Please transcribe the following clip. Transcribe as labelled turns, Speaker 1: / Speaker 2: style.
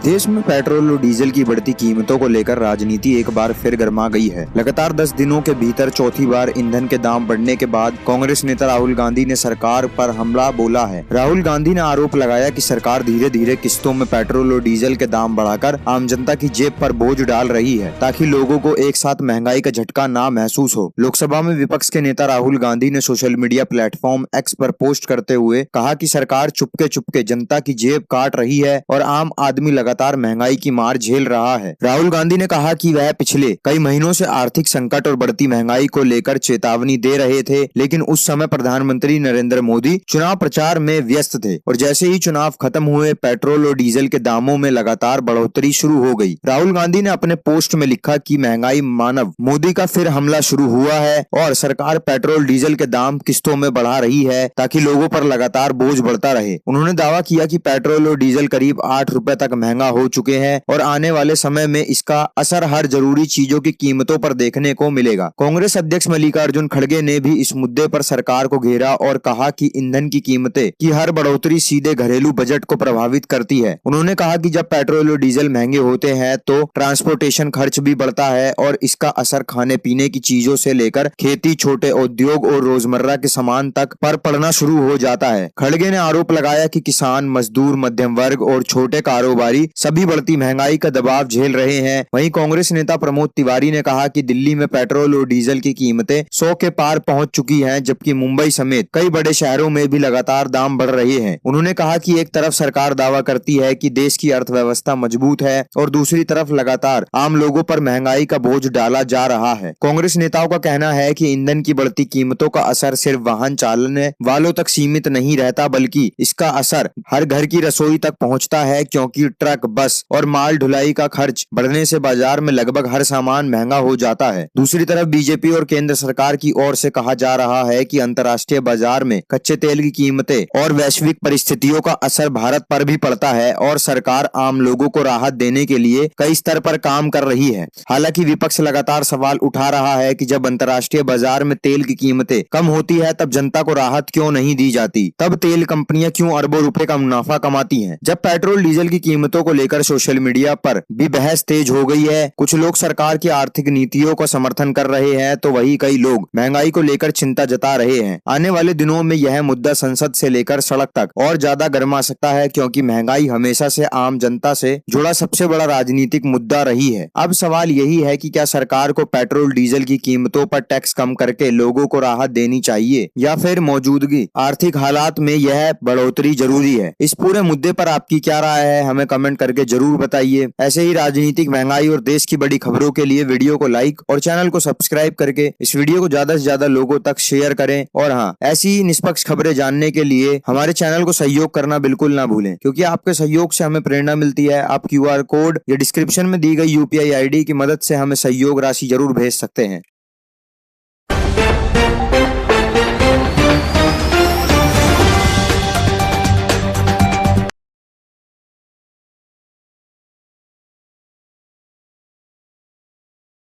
Speaker 1: देश में पेट्रोल और डीजल की बढ़ती कीमतों को लेकर राजनीति एक बार फिर गर्मा गई है। लगातार 10 दिनों के भीतर चौथी बार ईंधन के दाम बढ़ने के बाद कांग्रेस नेता राहुल गांधी ने सरकार पर हमला बोला है। राहुल गांधी ने आरोप लगाया कि सरकार धीरे धीरे किस्तों में पेट्रोल और डीजल के दाम बढ़ाकर आम जनता की जेब पर बोझ डाल रही है, ताकि लोगों को एक साथ महंगाई का झटका ना महसूस हो। लोकसभा में विपक्ष के नेता राहुल गांधी ने सोशल मीडिया प्लेटफॉर्म एक्स पर पोस्ट करते हुए कहा कि सरकार चुपके चुपके जनता की जेब काट रही है और आम आदमी लगातार महंगाई की मार झेल रहा है। राहुल गांधी ने कहा कि वह पिछले कई महीनों से आर्थिक संकट और बढ़ती महंगाई को लेकर चेतावनी दे रहे थे, लेकिन उस समय प्रधानमंत्री नरेंद्र मोदी चुनाव प्रचार में व्यस्त थे और जैसे ही चुनाव खत्म हुए पेट्रोल और डीजल के दामों में लगातार बढ़ोतरी शुरू हो गई। राहुल गांधी ने अपने पोस्ट में लिखा कि महंगाई मानव मोदी का फिर हमला शुरू हुआ है और सरकार पेट्रोल डीजल के दाम किस्तों में बढ़ा रही है ताकि लोगों पर लगातार बोझ बढ़ता रहे। उन्होंने दावा किया कि पेट्रोल और डीजल करीब 8 रुपए तक महंगा हो चुके हैं और आने वाले समय में इसका असर हर जरूरी चीजों की कीमतों पर देखने को मिलेगा। कांग्रेस अध्यक्ष मल्लिकार्जुन खड़गे ने भी इस मुद्दे पर सरकार को घेरा और कहा कि ईंधन की कीमतें की हर बढ़ोतरी सीधे घरेलू बजट को प्रभावित करती है। उन्होंने कहा कि जब पेट्रोल और डीजल महंगे होते हैं तो ट्रांसपोर्टेशन खर्च भी बढ़ता है और इसका असर खाने पीने की चीजों से लेकर खेती, छोटे उद्योग और रोजमर्रा के सामान तक पर पड़ना शुरू हो जाता है। खड़गे ने आरोप लगाया कि किसान, मजदूर, मध्यम वर्ग और छोटे कारोबारी सभी बढ़ती महंगाई का दबाव झेल रहे हैं। वहीं कांग्रेस नेता प्रमोद तिवारी ने कहा कि दिल्ली में पेट्रोल और डीजल की कीमतें 100 के पार पहुंच चुकी हैं, जबकि मुंबई समेत कई बड़े शहरों में भी लगातार दाम बढ़ रहे हैं। उन्होंने कहा कि एक तरफ सरकार दावा करती है कि देश की अर्थव्यवस्था मजबूत है और दूसरी तरफ लगातार आम लोगों पर महंगाई का बोझ डाला जा रहा है। कांग्रेस नेताओं का कहना है कि ईंधन की बढ़ती कीमतों का असर सिर्फ वाहन चलाने वालों तक सीमित नहीं रहता, बल्कि इसका असर हर घर की रसोई तक पहुंचता है, क्योंकि ट्रक, बस और माल ढुलाई का खर्च बढ़ने से बाजार में लगभग हर सामान महंगा हो जाता है। दूसरी तरफ बीजेपी और केंद्र सरकार की ओर से कहा जा रहा है कि अंतर्राष्ट्रीय बाजार में कच्चे तेल की कीमतें और वैश्विक परिस्थितियों का असर भारत पर भी पड़ता है और सरकार आम लोगों को राहत देने के लिए कई स्तर पर काम कर रही है। हालांकि विपक्ष लगातार सवाल उठा रहा है कि जब अंतर्राष्ट्रीय बाजार में तेल की कीमतें कम होती है तब जनता को राहत क्यों नहीं दी जाती, तब तेल कंपनियां क्यों अरबों रुपए का मुनाफा कमाती हैं। जब पेट्रोल डीजल की कीमतों को लेकर सोशल मीडिया पर भी बहस तेज हो गई है। कुछ लोग सरकार की आर्थिक नीतियों का समर्थन कर रहे हैं तो वहीं कई लोग महंगाई को लेकर चिंता जता रहे हैं। आने वाले दिनों में यह मुद्दा संसद से लेकर सड़क तक और ज्यादा गर्मा सकता है, क्योंकि महंगाई हमेशा से आम जनता से जुड़ा सबसे बड़ा राजनीतिक मुद्दा रही है। अब सवाल यही है कि क्या सरकार को पेट्रोल डीजल की कीमतों पर टैक्स कम करके लोगों को राहत देनी चाहिए या फिर मौजूदगी आर्थिक हालात में यह बढ़ोतरी जरूरी है। इस पूरे मुद्दे पर आपकी क्या राय है, हमें कमेंट करके जरूर बताइए। ऐसे ही राजनीतिक, महंगाई और देश की बड़ी खबरों के लिए वीडियो को लाइक और चैनल को सब्सक्राइब करके इस वीडियो को ज्यादा से ज्यादा लोगों तक शेयर करें। और हाँ, ऐसी ही निष्पक्ष खबरें जानने के लिए हमारे चैनल को सहयोग करना बिल्कुल ना भूलें, क्योंकि आपके सहयोग से हमें प्रेरणा मिलती है। आप QR कोड या डिस्क्रिप्शन में दी गई UPI ID की मदद से हमें सहयोग राशि जरूर भेज सकते हैं।